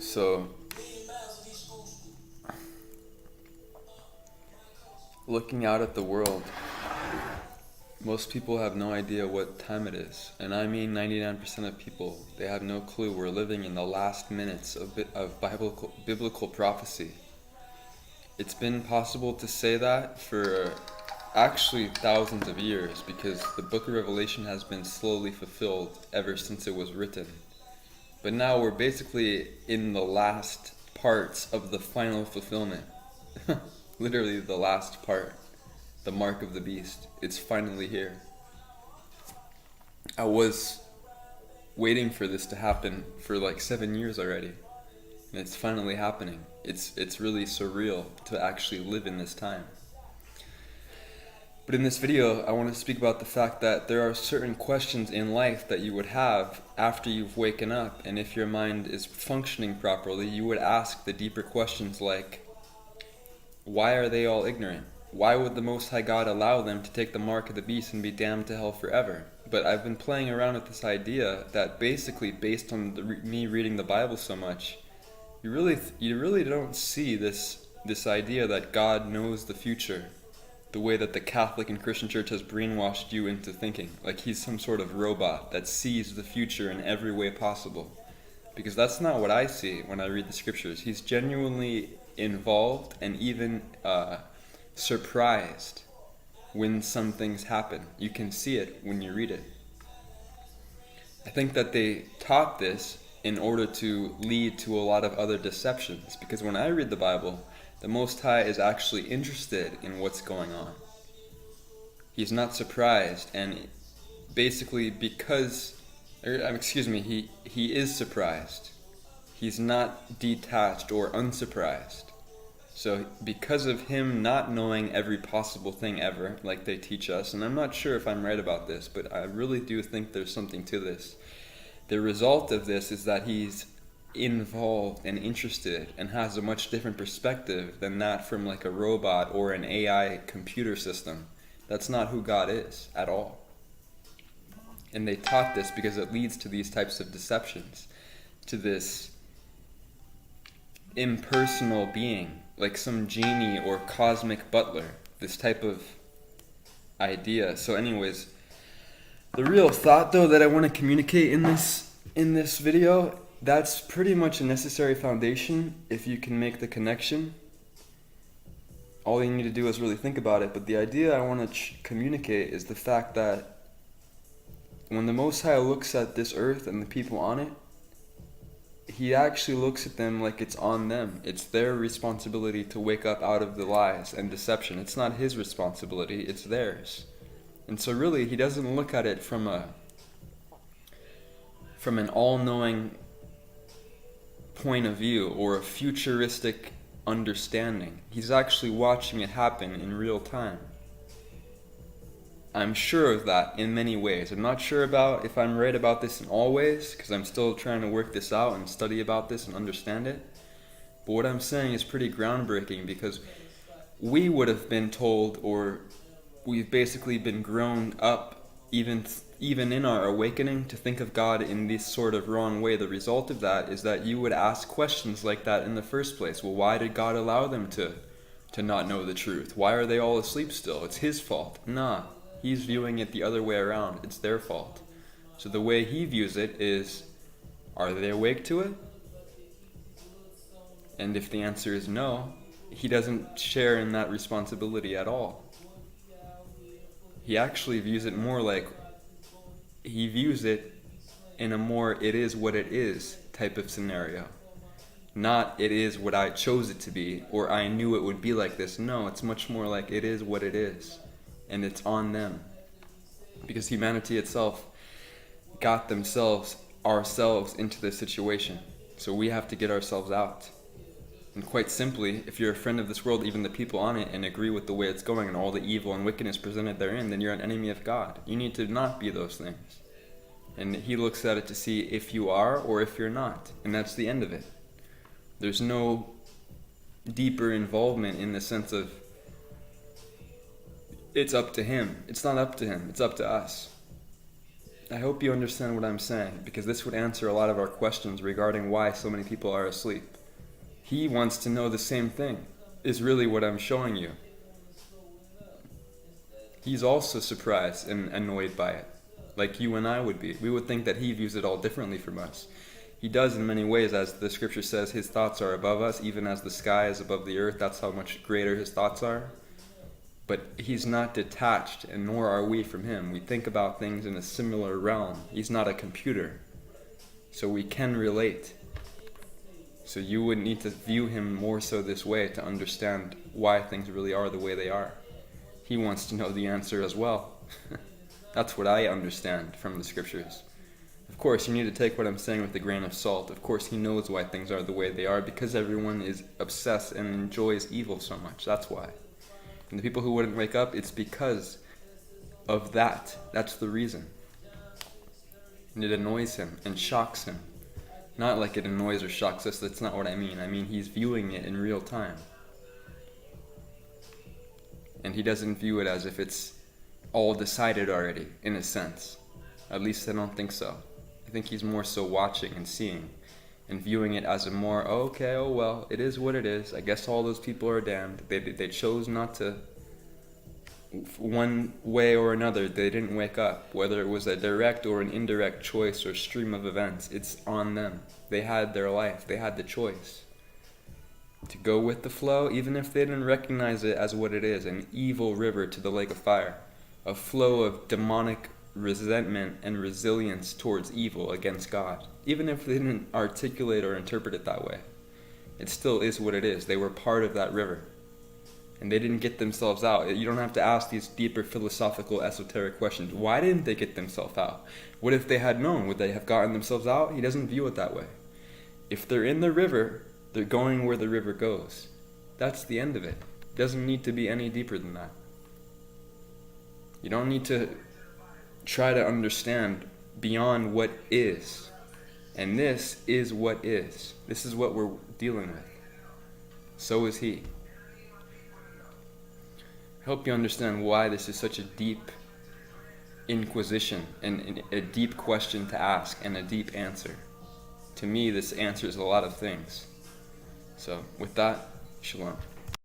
So, looking out at the world, most people have no idea what time it is. And I mean 99% of people, they have no clue. We're living in the last minutes of biblical prophecy. It's been possible to say that for actually thousands of years because the book of Revelation has been slowly fulfilled ever since it was written. But now we're basically in the last parts of the final fulfillment. Literally the last part. The mark of the beast. It's finally here. I was waiting for this to happen for like 7 years already. And it's finally happening. It's really surreal to actually live in this time. But in this video, I want to speak about the fact that there are certain questions in life that you would have after you've waken up, and if your mind is functioning properly, you would ask the deeper questions like, why are they all ignorant? Why would the Most High God allow them to take the mark of the beast and be damned to hell forever? But I've been playing around with this idea that basically, based on me reading the Bible so much, you really don't see this idea that God knows the future the way that the Catholic and Christian Church has brainwashed you into thinking. Like he's some sort of robot that sees the future in every way possible. Because that's not what I see when I read the scriptures. He's genuinely involved and even surprised when some things happen. You can see it when you read it. I think that they taught this in order to lead to a lot of other deceptions. Because when I read the Bible, the Most High is actually interested in what's going on. He's not surprised, and basically he is surprised. He's not detached or unsurprised. So because of him not knowing every possible thing ever, like they teach us, and I'm not sure if I'm right about this, but I really do think there's something to this. The result of this is that he's involved and interested and has a much different perspective than that from like a robot or an AI computer system. That's not who God is at all. And they taught this because it leads to these types of deceptions, to this impersonal being, like some genie or cosmic butler, this type of idea. So anyways, the real thought though that I want to communicate in this video, that's pretty much a necessary foundation if you can make the connection. All you need to do is really think about it. But the idea I want to communicate is the fact that when the Most High looks at this earth and the people on it, he actually looks at them like it's on them. It's their responsibility to wake up out of the lies and deception. It's not his responsibility, it's theirs. And so really, he doesn't look at it from an all-knowing point of view or a futuristic understanding. He's actually watching it happen in real time. I'm sure of that in many ways. I'm not sure about if I'm right about this in all ways, because I'm still trying to work this out and study about this and understand it. But what I'm saying is pretty groundbreaking, because we would have been told, or we've basically been grown up even in our awakening to think of God in this sort of wrong way. The result of that is that you would ask questions like that in the first place. Well, why did God allow them to not know the truth? Why are they all asleep still? It's his fault. Nah, he's viewing it the other way around. It's their fault. So the way he views it is, are they awake to it? And if the answer is no, he doesn't share in that responsibility at all. He actually views it more like, he views it in a more it is what it is type of scenario. Not it is what I chose it to be, or I knew it would be like this. No, it's much more like it is what it is, and it's on them. Because humanity itself got ourselves into this situation. So we have to get ourselves out. And quite simply, if you're a friend of this world, even the people on it, and agree with the way it's going and all the evil and wickedness presented therein, then you're an enemy of God. You need to not be those things. And he looks at it to see if you are or if you're not. And that's the end of it. There's no deeper involvement in the sense of it's up to him. It's not up to him. It's up to us. I hope you understand what I'm saying, because this would answer a lot of our questions regarding why so many people are asleep. He wants to know the same thing, is really what I'm showing you. He's also surprised and annoyed by it, like you and I would be. We would think that he views it all differently from us. He does in many ways, as the scripture says, his thoughts are above us, even as the sky is above the earth. That's how much greater his thoughts are. But he's not detached, and nor are we from him. We think about things in a similar realm. He's not a computer, so we can relate. So you would need to view him more so this way to understand why things really are the way they are. He wants to know the answer as well. That's what I understand from the scriptures. Of course, you need to take what I'm saying with a grain of salt. Of course, he knows why things are the way they are, because everyone is obsessed and enjoys evil so much. That's why. And the people who wouldn't wake up, it's because of that. That's the reason. And it annoys him and shocks him. Not like it annoys or shocks us, that's not what I mean. I mean, he's viewing it in real time. And he doesn't view it as if it's all decided already, in a sense. At least I don't think so. I think he's more so watching and seeing and viewing it as a more, oh well, it is what it is. I guess all those people are damned. They chose not to, one way or another, they didn't wake up. Whether it was a direct or an indirect choice or stream of events, it's on them. They had their life. They had the choice to go with the flow, even if they didn't recognize it as what it is, an evil river to the lake of fire, a flow of demonic resentment and resilience towards evil against God. Even if they didn't articulate or interpret it that way, it still is what it is. They were part of that river, and they didn't get themselves out. You don't have to ask these deeper philosophical, esoteric questions. Why didn't they get themselves out? What if they had known? Would they have gotten themselves out? He doesn't view it that way. If they're in the river, they're going where the river goes. That's the end of it. It doesn't need to be any deeper than that. You don't need to try to understand beyond what is. And this is what is. This is what we're dealing with. So is he. I hope you understand why this is such a deep inquisition and a deep question to ask and a deep answer. To me, this answers a lot of things. So with that, shalom.